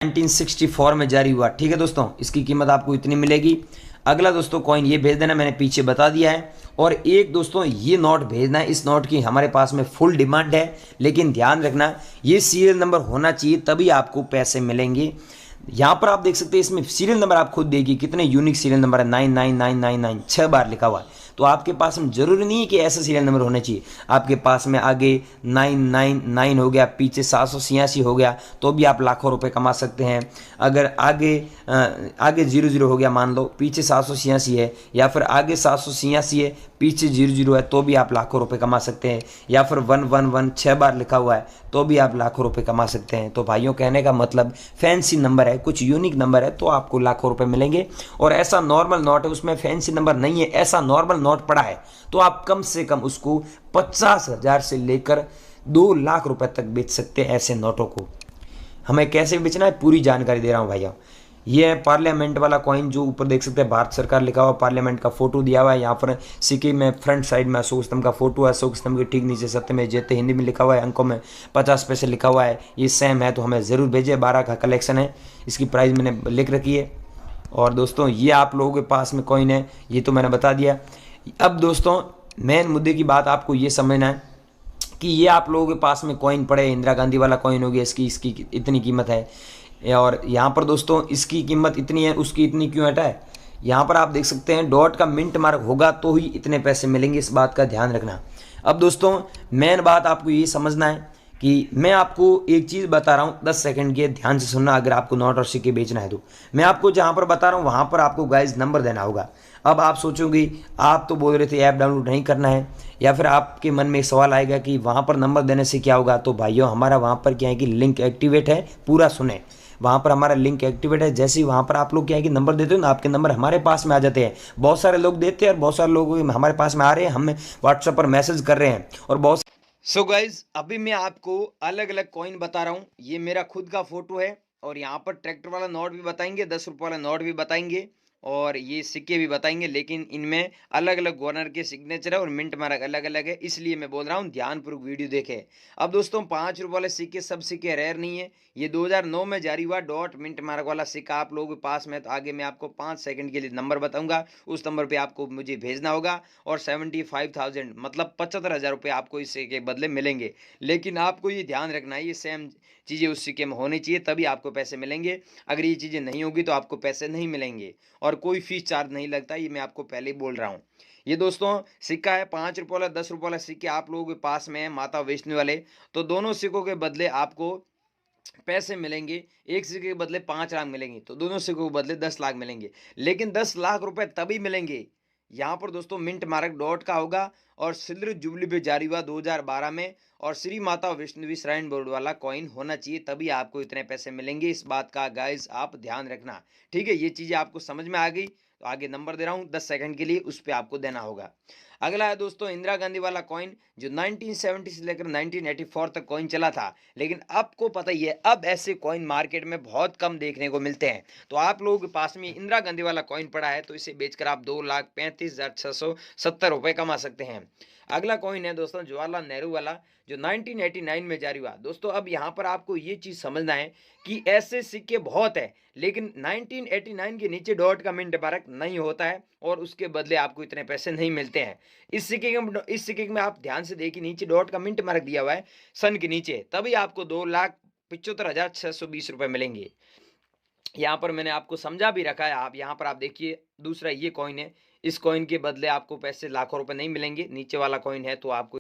1964 में जारी हुआ। ठीक है दोस्तों, इसकी कीमत आपको इतनी मिलेगी। अगला दोस्तों कॉइन ये भेज देना, मैंने पीछे बता दिया है। और एक दोस्तों ये नोट भेजना है, इस नोट की हमारे पास में फुल डिमांड है, लेकिन ध्यान रखना ये सीरियल नंबर होना चाहिए तभी आपको पैसे मिलेंगे। यहाँ पर आप देख सकते हैं इसमें सीरियल नंबर आप खुद देखिए कितने यूनिक सीरियल नंबर है, 99999 6 बार लिखा हुआ है। तो आपके पास में जरूरी नहीं है कि ऐसा सीरियल नंबर होना चाहिए, आपके पास में आगे 999 हो गया, पीछे 786 हो गया, तो भी आप लाखों रुपए कमा सकते हैं। अगर आगे 00 हो गया मान लो, पीछे 786 है, या फिर आगे 786 है पीछे 00 है, तो भी आप लाखों रुपए कमा सकते हैं। या फिर 111 6 बार लिखा हुआ है तो भी आप लाखों रुपए कमा सकते हैं। तो भाइयों कहने का मतलब फैंसी नंबर है, कुछ यूनिक नंबर है तो आपको लाखों रुपए मिलेंगे। और ऐसा नॉर्मल नोट है, उसमें फैंसी नंबर नहीं है, ऐसा नॉर्मल नोट पड़ा है तो आप कम से कम उसको 50,000 से लेकर 2 लाख रुपए तक बेच सकते हैं। ऐसे नोटों को हमें कैसे बेचना है पूरी जानकारी दे रहा हूँ भैया। ये है पार्लियामेंट वाला कॉइन, जो ऊपर देख सकते हैं भारत सरकार लिखा हुआ, पार्लियामेंट का फोटो दिया हुआ है। यहाँ पर सिक्के में फ्रंट साइड में अशोक स्तंभ का फोटो है, अशोक स्तंभ के ठीक नीचे सत्य में जयते हिंदी में लिखा हुआ है, अंकों में 50 पैसे लिखा हुआ है। ये सेम है तो हमें ज़रूर भेजिए, 12 का कलेक्शन है, इसकी प्राइस मैंने लिख रखी है। और दोस्तों ये आप लोगों के पास में कॉइन है, ये तो मैंने बता दिया। अब दोस्तों मेन मुद्दे की बात आपको ये समझना है कि ये आप लोगों के पास में कॉइन पड़े, इंदिरा गांधी वाला कॉइन हो गया, इसकी इतनी कीमत है। और यहाँ पर दोस्तों इसकी कीमत इतनी है, उसकी इतनी क्यों हटा है, यहाँ पर आप देख सकते हैं डॉट का मिंट मार्क होगा तो ही इतने पैसे मिलेंगे, इस बात का ध्यान रखना। अब दोस्तों मेन बात आपको ये समझना है कि मैं आपको एक चीज़ बता रहा हूँ, 10 सेकंड के ध्यान से सुनना। अगर आपको नोट और सिक्के बेचना है तो मैं आपको जहाँ पर बता रहा हूँ वहाँ पर आपको गाइस नंबर देना होगा। अब आप सोचोगे, आप तो बोल रहे थे ऐप डाउनलोड नहीं करना है, या फिर आपके मन में एक सवाल आएगा कि वहाँ पर नंबर देने से क्या होगा। तो भाइयों हमारा वहाँ पर क्या है कि लिंक एक्टिवेट है, पूरा सुने, वहाँ पर हमारा लिंक एक्टिवेट है। जैसे ही वहाँ पर आप लोग क्या है कि नंबर देते हो ना, आपके नंबर हमारे पास में आ जाते हैं। बहुत सारे लोग देते हैं और बहुत सारे लोग हमारे पास में आ रहे हैं, हम व्हाट्सएप पर मैसेज कर रहे हैं। और बहुत सो गाइज अभी मैं आपको अलग अलग कॉइन बता रहा हूँ। ये मेरा खुद का फोटो है, और यहाँ पर ट्रैक्टर वाला नोट भी बताएंगे, 10 रुपये वाला नोट भी बताएंगे, और ये सिक्के भी बताएंगे, लेकिन इनमें अलग अलग गवर्नर के सिग्नेचर है और मिंट मार्क अलग अलग है, इसलिए मैं बोल रहा हूँ ध्यानपूर्वक वीडियो देखें। अब दोस्तों 5 रुपये वाले सिक्के सब सिक्के रेयर नहीं है, ये 2009 में जारी हुआ डॉट मिंट मार्क वाला सिक्का आप लोगों के पास में। तो आगे मैं आपको 5 सेकंड के लिए नंबर बताऊंगा, उस नंबर पे आपको मुझे भेजना होगा, और 75,000 मतलब 75,000 रुपये आपको इस सिक्के के बदले मिलेंगे। लेकिन आपको ये ध्यान रखना है, ये सेम चीज़ें उस सिक्के में होनी चाहिए तभी आपको पैसे मिलेंगे। अगर ये चीज़ें नहीं होगी तो आपको पैसे नहीं मिलेंगे, और कोई फीस चार्ज नहीं लगता, ये मैं आपको पहले ही बोल रहा हूँ। ये दोस्तों सिक्का है 5 रुपये वाला, 10 रुपये वाला सिक्के आप लोगों के पास में है माता वैष्णो वाले, तो दोनों सिक्कों के बदले आपको पैसे मिलेंगे। एक सिक्के के बदले 5 लाख मिलेंगे, तो दोनों सिक्कों के बदले 10 लाख मिलेंगे। लेकिन 10 लाख रुपए तभी मिलेंगे, यहाँ पर दोस्तों मिंट मार्क डॉट का होगा, और सिल्वर जुबली पे जारी हुआ 2012 में, और श्री माता वैष्णवी श्राइन बोर्ड वाला कॉइन होना चाहिए, तभी आपको इतने पैसे मिलेंगे। इस बात का गाइस आप ध्यान रखना, ठीक है। ये चीज़ें आपको समझ में आ गई, तो आगे नंबर दे रहा हूँ 10 सेकंड के लिए, उस पर आपको देना होगा। अगला है दोस्तों इंदिरा गांधी वाला कॉइन, जो 1970 से लेकर 1984 तक कॉइन चला था, लेकिन आपको पता ही है अब ऐसे कॉइन मार्केट में बहुत कम देखने को मिलते हैं। तो आप लोगों के पास में इंदिरा गांधी वाला कॉइन पड़ा है, तो इसे बेचकर आप 2,35,670 रुपए कमा सकते हैं। अगला कॉइन है दोस्तों जवाहरलाल नेहरू वाला, जो 1989 में जारी हुआ। दोस्तों अब यहाँ पर आपको ये चीज़ समझना है कि ऐसे सिक्के बहुत है, लेकिन 1989 के नीचे डॉट का मिंट मार्क नहीं होता है, और उसके बदले आपको इतने पैसे नहीं मिलते हैं। इस सिक्के में आप ध्यान से देखिए, नीचे डॉट का मिंट मार्क दिया हुआ है सन के नीचे, तभी आपको 2,75,620 रुपये मिलेंगे। यहाँ पर मैंने आपको समझा भी रखा है, आप यहाँ पर आप देखिए। दूसरा ये कॉइन है, इस कॉइन के बदले आपको पैसे लाखों रुपए नहीं मिलेंगे, नीचे वाला कॉइन है तो आपको।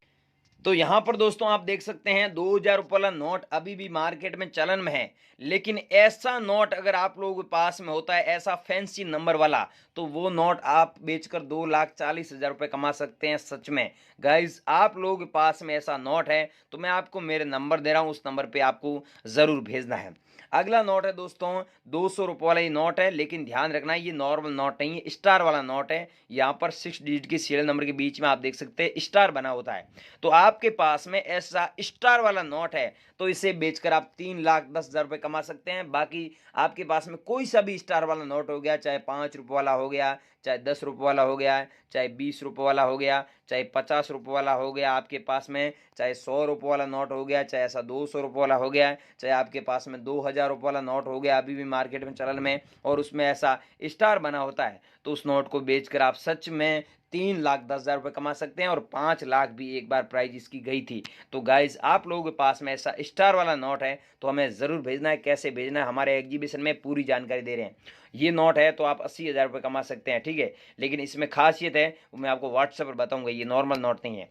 तो यहाँ पर दोस्तों आप देख सकते हैं 2,000 रुपये वाला नोट अभी भी मार्केट में चलन में है, लेकिन ऐसा नोट अगर आप लोगों के पास में होता है, ऐसा फैंसी नंबर वाला, तो वो नोट आप बेचकर 2,40,000 रुपये कमा सकते हैं। सच में गाइज आप लोगों के पास में ऐसा नोट है, तो मैं आपको मेरे नंबर दे रहा हूँ, उस नंबर पे आपको ज़रूर भेजना है। अगला नोट है दोस्तों 200 रुपये वाला, ये नोट है, लेकिन ध्यान रखना ये नॉर्मल नोट नहीं है, स्टार वाला नोट है। यहाँ पर 6 डिजिट के सीरियल नंबर के बीच में आप देख सकते हैं स्टार बना होता है। तो आपके पास में ऐसा स्टार वाला नोट है, तो इसे बेचकर आप 3,10,000 रुपये कमा सकते हैं। बाकी आपके पास में कोई सा भी स्टार वाला नोट हो गया, चाहे 5 रुपये वाला हो गया, चाहे 10 रुपये वाला हो गया, चाहे 20 रुपये वाला हो गया, चाहे 50 रुपये वाला हो गया आपके पास में, चाहे 100 रुपये वाला नोट हो गया, चाहे ऐसा 200 रुपये वाला हो गया, चाहे आपके पास में 2000 रुपये वाला नोट हो गया अभी भी मार्केट में चलन में, और उसमें ऐसा स्टार बना होता है, तो उस नोट को बेचकर आप सच में 3,10,000 रुपये कमा सकते हैं। और 5 लाख भी एक बार प्राइस इसकी गई थी। तो गाइज आप लोगों के पास में ऐसा स्टार वाला नोट है तो हमें ज़रूर भेजना है। कैसे भेजना है, हमारे एग्जीबिशन में पूरी जानकारी दे रहे हैं। ये नोट है तो आप 80,000 रुपये कमा सकते हैं, ठीक है। लेकिन इसमें खासियत है वो मैं आपको व्हाट्सएप पर बताऊंगा, ये नॉर्मल नोट नहीं है।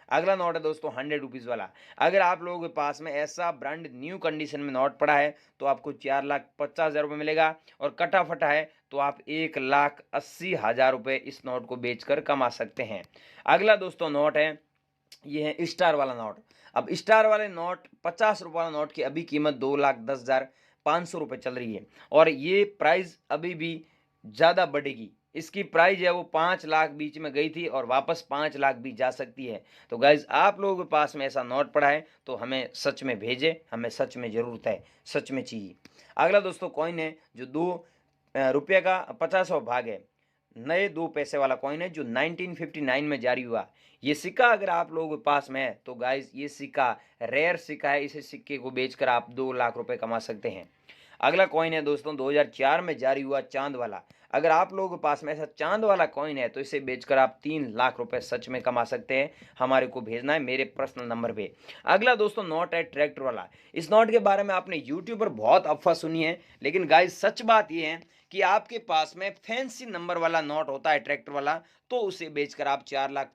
अगला नोट है दोस्तों 100 रुपीज़ वाला। अगर आप लोगों के पास में ऐसा ब्रांड न्यू कंडीशन में नोट पड़ा है तो आपको 4,50,000 रुपये मिलेगा, और कटा फटा है तो आप 1,80,000 रुपये इस नोट को बेचकर कमा सकते हैं। अगला दोस्तों नोट है, ये है स्टार वाला नोट। अब स्टार वाले नोट 50 रुपये वाला नोट की अभी कीमत 2,10,500 रुपये चल रही है, और ये प्राइस अभी भी ज़्यादा बढ़ेगी। इसकी प्राइस है वो 5 लाख बीच में गई थी और वापस 5 लाख भी जा सकती है। तो गाइज आप लोगों के पास में ऐसा नोट पड़ा है तो हमें सच में भेजे, हमें सच में ज़रूरत है, सच में चाहिए। अगला दोस्तों कॉइन है जो 2 रुपये का 50वां भाग है, नए 2 पैसे वाला कॉइन है जो 1959 में जारी हुआ। ये सिक्का अगर आप लोगों के पास में है तो गाइज ये सिक्का रेयर सिक्का है, इसे सिक्के को बेचकर आप 2 लाख रुपए कमा सकते हैं। अगला कॉइन है दोस्तों 2004 में जारी हुआ चांद वाला। अगर आप लोगों के पास में ऐसा चांद वाला कॉइन है तो इसे बेचकर आप 3 लाख रुपए सच में कमा सकते हैं। हमारे को भेजना है मेरे पर्सनल नंबर पे। अगला दोस्तों नोट है ट्रैक्टर वाला। इस नोट के बारे में आपने यूट्यूब पर बहुत अफवाह सुनी है, लेकिन गाइज सच बात यह है कि आपके पास में फैंसी नंबर वाला नोट होता है ट्रैक्टर वाला, तो उसे बेचकर आप 4 लाख